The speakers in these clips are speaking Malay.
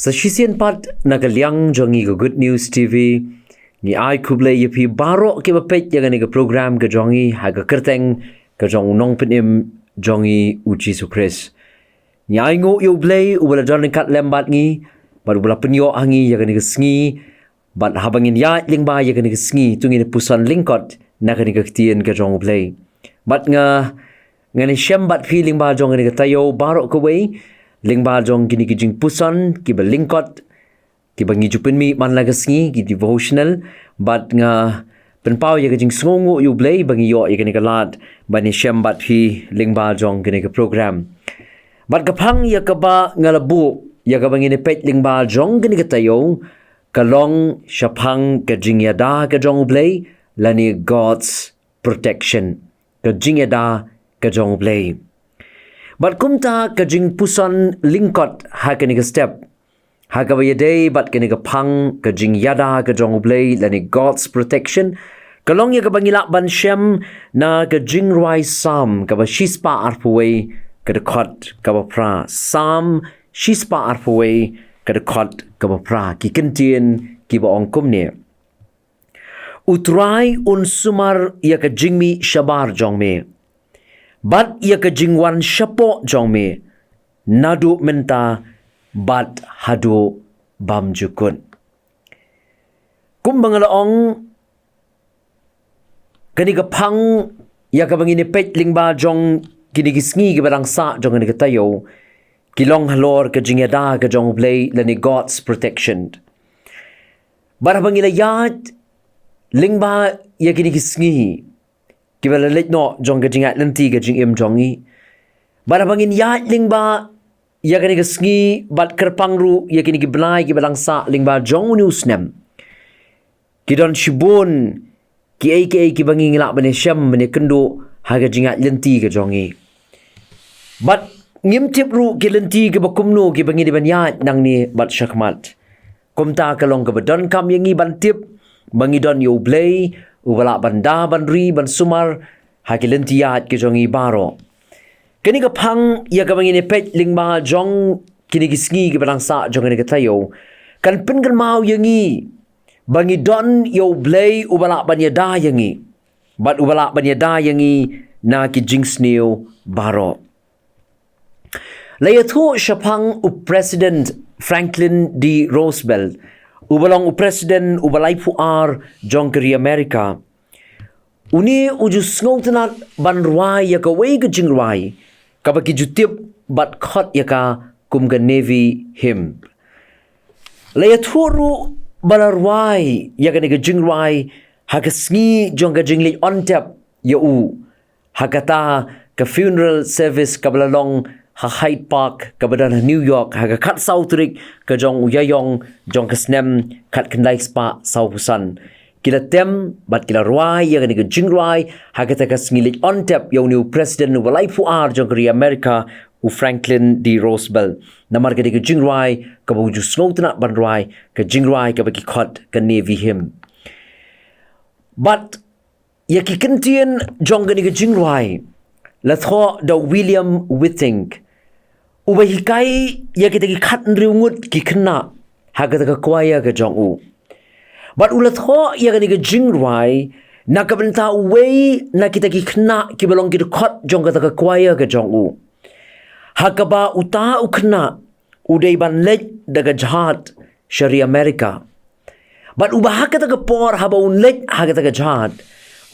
Sa shisien pat nagaliang jongi go Good News TV ni ai U Blei yepi baro ke bapet yang ni ke program ke jongi ha ke kyrteng ke jong nong penim jongi U Jisu Khrist. Ni ai ngo U Blei u bala jon kat lembat ngi baru bala penyo angi yang ni ke sngi bat habangin ya lingba yang ni ke sngi tungi ni pusan lyngkot na ke ni Ka Ktien ke jong U Blei. Bat ngani syem bat feeling ba jong ni ke tayo baro ke wei lingba jong kini ki jingpuson ki ba lyngkot ki ba ngijupin mi manla ke sngi ki devotional bat nga penpau ya ke jing sngongo U Blei bangi yo ya ke ni ke lat bani syem bat fi lingba jong kini ke program bat kapang ya kaba ngalabu ya ka bangi ni pet lingba jong kini ke tayo kalong syapang ke jing yada ke jong U Blei lani God's protection ke jing yada ke jong U Blei. Bat kumta ka jingpuson lyngkot ha ka ni ka step ha ka bayadei bat ka ni ka pang ka jing yada ka jong U Blei lani God's protection kalong ya ka bangila ban syem na ka jing ruai Salm ka ba shispa arpuwei ka dekot ka ba pra Salm shispa arpuwei ka dekot ka ba pra ki Kentien ki ba ong kumne utrai un sumar ya ka jingmi shabar jong me bat ia ke jingwan syapo jong me nadu menta bat hadu bam jukun kum bangalaong kani ka pang ia ka bangini pet lingba jong kini kisngi ke barang sa jong ni ka tayo kilong halor ke jingada ke jong Blei lani God's protection bara bangila yat lingba ia kini kisngi kibala let no jong ka jingat lenti ka jingim jongi bara bangin ya lingba ya kani ka sngi bat kerpang ru ya kini ki Blai ki balang sa lingba jong ni usnem kidon shibun ki ki bangi ngila bane syam bane kendo ha ka jingat lenti ka jongi bat ngim tip ru ki lenti ki bakumno ki bangi di banya nang ni bat syakmat kumta kalong ka badon kam yangi ban tip bangi don U Blei ubala banda banri ban sumar hakilentiat ke jongi baro kini ka pang ya ka bangini pet lingba jong kini kisngi ke barang sa jong ni ka tayo kan pengen mau yangi bangi don U Blei ubala ban yada yangi bat ubala ban yada yangi na ki jingsneo baro layatho syapang u President Franklin D Roosevelt ubalong u President ubalai puar jong keri Amerika uni uju sngotenat ban ruai ya ka wei ka jing ruai ka baki jutip bat khot ya ka kum ka Navy him laya thuru bala ruai ya ka ni ka jing ruai ha ka sngi jong ka jing li on tap ya u ha ka ta ka funeral service ka bala long ha Hyde Park ka badan New York ha ka kat Southrick ka jong uyayong jong ka snem kat kendai spa Saupusan kila tem bat kila ruai yang ni ka jing ruai ha ka ta ka sngilik on tap yung new president walai puar jong ka Amerika u Franklin D Roosevelt namar ka ni ka jing ruai ka buju snotna ban ruai ka jing ruai ka baki khot ka Navy him but ya ki Kentien jong ka ni ka jing ruai la tho da William Whiting ubay hikai ya kita ki khat riungut ki khna ha ka ka kwaya ka jong u but ulat ho ya ka ni ka jing ruai na ka benta wei na kita ki khna ki belong ki khot jong ka kwaya ka jong u ha ka ba uta u khna udai ban let daga jhat shari Amerika but uba ha ka por ha ba un let ha ka jhat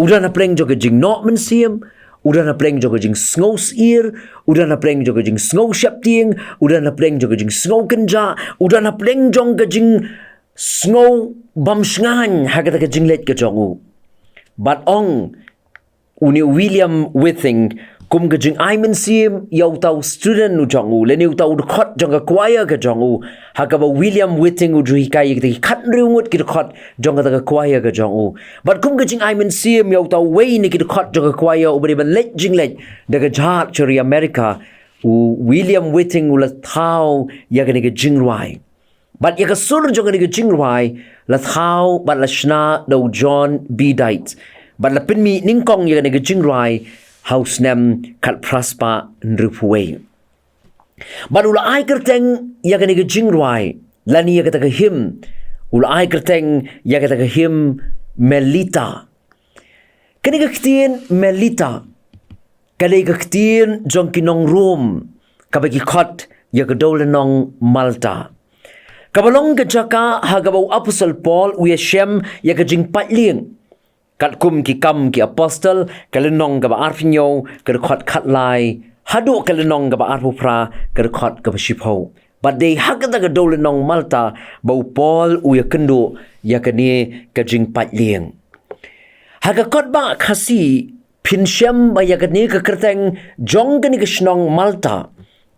udan na pleng jong ka jing no mynsiem udah na pleng joga jing sngows ear udah na pleng joga jing snow shapting udah na pleng joga jing snow kynja udah na pleng jong ka jing snow bam sngan ha ka jing let ka jongu but ong uni William Whiting kum ka jing mynsiem yau tau student nu jongu le ni tau khot jong ka choir ka jongu ha ka ba William Whiting u jui kai ki khat riungut ki khot jong ka choir ka jongu but kum ka jing mynsiem yau tau wei ni ki khot jong ka choir u bari ban let jing let daga jhat chori America u William Whiting u la thau ya ka ni ka jing ruai but ya ka sur jong ka ni ka jing ruai la thau but la shna do John B Dight but la pin mi ningkong ya ka ni ka jing ruai house nem kat praspa nrupuwei. Badula ai kyrteng ya kani ke jingruai Lani ya kata him ulai kyrteng ya kata him melita. Kani Ka Ktien melita. Kani Ka Ktien jong kinong room kabagi kot ya kedolenong Malta. Kabalong kejaka hagabau Apostle Paul uya Syiem ya kejing patling. Kat kum ki kam ki apostle kalenong gaba arfinyo kedekot katlai hadu kalenong gaba arpupra kedekot gaba shipho. But they hagata kedolenong Malta bau Paul uya kendo ya kene kejing patling. Hagakot ba kasi pinsyem ba ya kene Ka Kyrteng jong kene kesnong Malta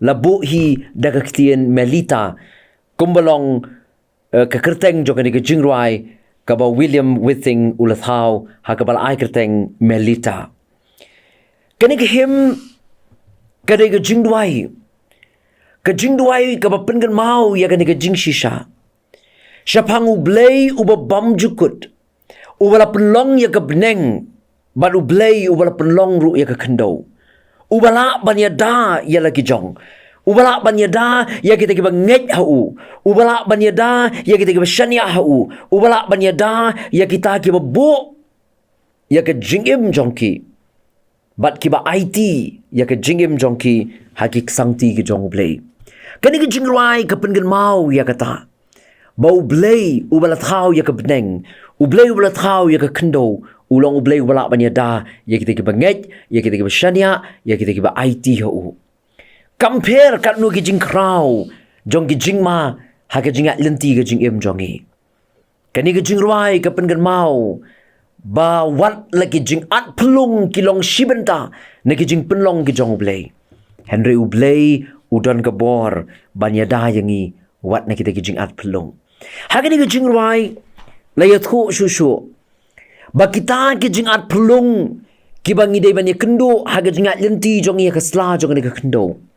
labu hi da Ka Ktien melita. Kumbalong Ka Kyrteng jong kene kejingruai kaba William Withing ulathau hakabal ai kyrteng melita. Kene ke him kene kejingruai. Kejingruai kaba pengen mau ya kene kejing shisha. Syapang U Blei uba bam jukut. Ubala penlong ya ka beneng. But U Blei ubala penlong ru ya ka kendo. Ubala ban ya da ya lagi jong. Ubala ban ya da ya kita kiba nget hau. Ubala ban ya da ya kita kiba shania hau. Ubala ban ya da ya kita kiba bo ya ka jingim jongki. But kiba IT ya ka jingim jongki hakik sangti ki jong U Blei. Kani ka jingruai ka pengen mau ya kata. Bau Blei ubala thau ya ka beneng. U Blei ubala thau ya ka kendo. Ulong U Blei ubala ban ya da ya kita kiba nget ya kita kiba shania ya kita kiba IT hau. Compare kat nu ki jing krau jong ki jing ma ha ka jing at lenti ka jing em jongi. Kani ka jing ruai ka pengen mau ba wat lagi jing at pelung kilong shibenta na ki jing penlong ki jong U Blei. Henry U Blei udon ka bor banya da yangi wat na kita ki jing at pelung. Ha kani ka jing ruai la ya thu shushu. Ba kita ki jing at pelung ki bangi dei banya kendo ha ka jing at lenti jongi ka sla jong ni ka kendo.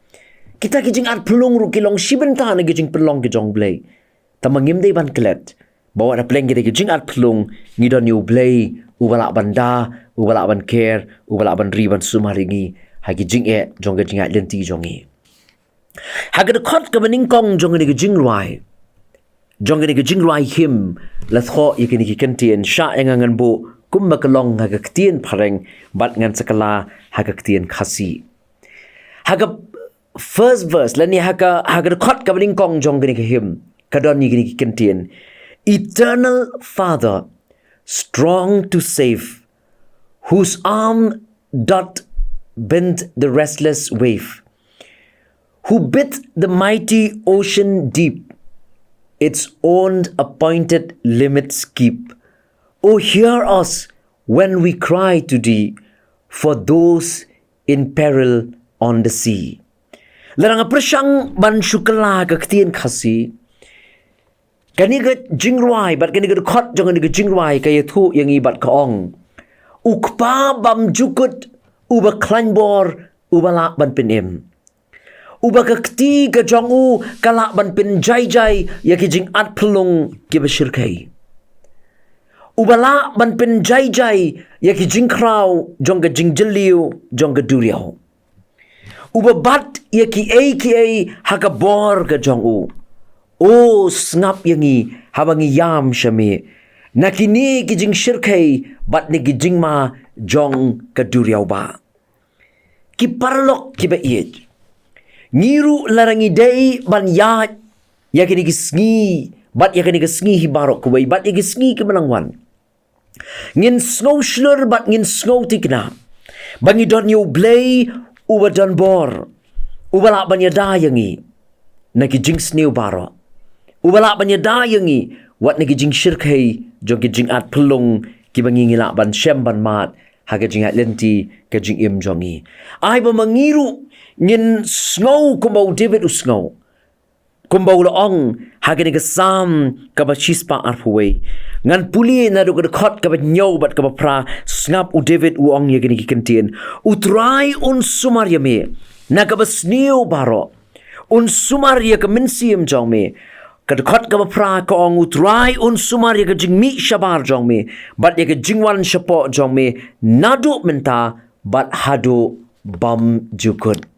Kita kijing at pelung ru kilong shibenta na kijing pelong ki jong Blei. Tamangim day ban klet. Bawa na pleng kita kijing at pelung ngidon U Blei ubala banda ubala ban care ubala ban riban sumaringi ha kijing jong kijing at lenti jongi. Ha kedekot ka meningkong jong ni kijing ruai. Jong ni kijing ruai him latho ikini ki Kentien sya engangan bu kumba kelong ha Ka Ktien pareng bat ngan sekala ha Ka Ktien khasi. Ha first verse lani haka kot ka kong jong gini ke him kadon ni gini Kentien. Eternal Father, strong to save, whose arm doth bend the restless wave, who bid the mighty ocean deep its own appointed limits keep. O hear us when we cry to thee for those in peril on the sea. Larang presyang ban syukala Ka Ktien khasi. Kani ka jingruai bat kani ka kot jong kani ka jingruai kaya thu yang ibat ka ong. Ukpa bam jukut uba klanbor uba lak ban penem. Uba Ka Kti ka jong u kalak ban pen jai jai ya ki jing at pelung ki basyirkai. Uba lak ban pen jai jai ya ki jing krau jong ka jing jeliu jong ka duriau. Uba bat ya ki haka bor ka jong u. O snap yangi habangi yam syami. Nakini ki jing syirkai bat ni ki jing ma jong ka duriau ba. Ki parlok ki ba iej. Ngiru larangi day ban ya kini ki sngi bat ya kini ki sngi hibarok kuway bat ya ki sngi ki manangwan. Ngin snow slur bat ngin snow tikna. Bangi don U Blei uba dan bor. Uba lak banya dayangi. Naki jing snew baro. Uba lak banya dayangi. Wat naki jing syirkai. Jong ki jing at pelung. Ki bangi ngilak ban syem ban mat. Haga jing at lenti. Ka jing im jongi. Ay ba mangiru. Ngin snow kumbau David usnow. Kumbau laong. Haga naka Salm. Kaba chispa arpuwe. Ngan puli na do kedekot kaba nyaw bat kaba pra. Snap u David u ong ya gini ki Kentien. Utrai un sumar ya me. Na kaba snew baro. Un sumar ya ka mynsiem jong me. Kedekot kaba pra ka ong utrai un sumar ya ka jing mi syabar jong me. Bat ya ka jingwan syapok jong me. Nadu menta bat hadu bam jukut.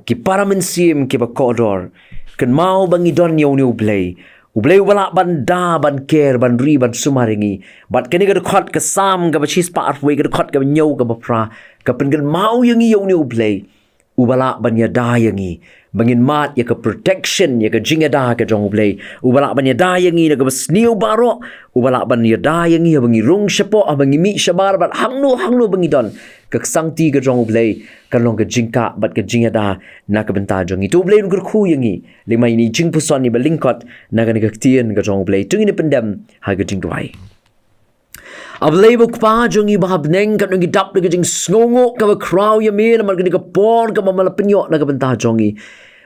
Ki para mynsiem ki ba kodor. Kan mau bangi don yaw ni U Blei. U Blei ubala ban da ban ker ban ri ban sumaringi. Bat kani ka khot ka sam ka bachis pa arwe ka khot ka nyau ka bapra ka pengen mau yangi yau ni U Blei. Ubala ban ya da yangi. Bangin mat ya ka protection ya ka jingada ka jong U Blei. Ubala ban ya da yangi na ka basniu baro. Ubala ban ya da yangi ya bangi rung syapo bangi mi syabar bat hangno bangi don. Ka sangti ka jong U Blei. Kan long ka jingka bat ka jingada na ka benta jong itu U Blei nu ku yangi. Lima ini jingpuson ni ba lyngkot na ka Ka Ktien ka jong U Blei. Tung ini pendem ha ka jingduai. Ablay buk pa jong i bahab neng kat ngi dap na jing sngongo ka ba kraw ya me na mar ka por ka mamala penyo na ka benta jong i.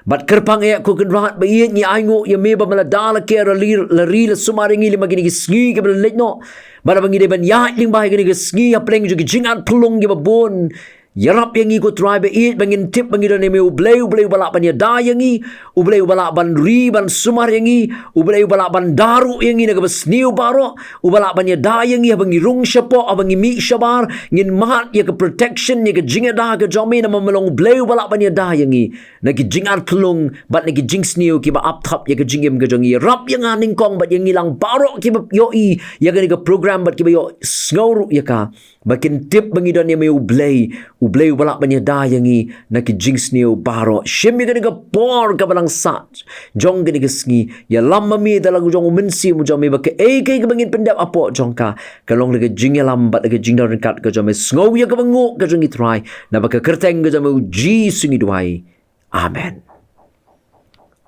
Bat kerpang e ko kan rat ba i ni aingo ya me ba mala dala ke la ri la sumaringi lima gini sngi ka ba letno. Ba bangi de ban ya ling ba gini sngi ya pleng jong jingan pulung ya ba bon. Yarap yang ikut tribe it bangin tip bangi dan U Blei balak ban ya da yangi U Blei balak ban ri ban sumar yangi U Blei balak ban daru yangi na ka sniu baro U balak ban ya da yangi bangi rung syapo bangi mi syabar ngin mat ya ka protection ya ka jingada ka jomi na mamelong U Blei balak ban ya da yangi na ki jingat pelung bat na ki jing sniu ki ba up top ya ka jingim ka jongi rap yang aning kong bat yang ilang baro ki ba yoi ya ka program bat ki ba yo sngoru ya ka bakin tip bangi dan ya me U Blei balak banyak da yangi na ki jing sniu baro shim ya ka por ka balang sat jong ka sngi ya lam mi da lagu jong mynsiem jong me ba ke ka bangin pendap apo jong ka kalong ka jing ya lam bat ka jing dan kat ka jong me sngo ya ka bango ka jong i try na ba ka kyrteng ka jong U Jisu ni duai amen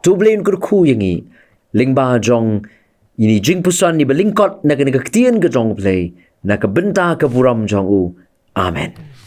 tu Blei Un ku yangi lingba jong ini jingpuson ni ba lyngkot na ka Ktien ka jong Blei na ka benta ka puram jong U amen.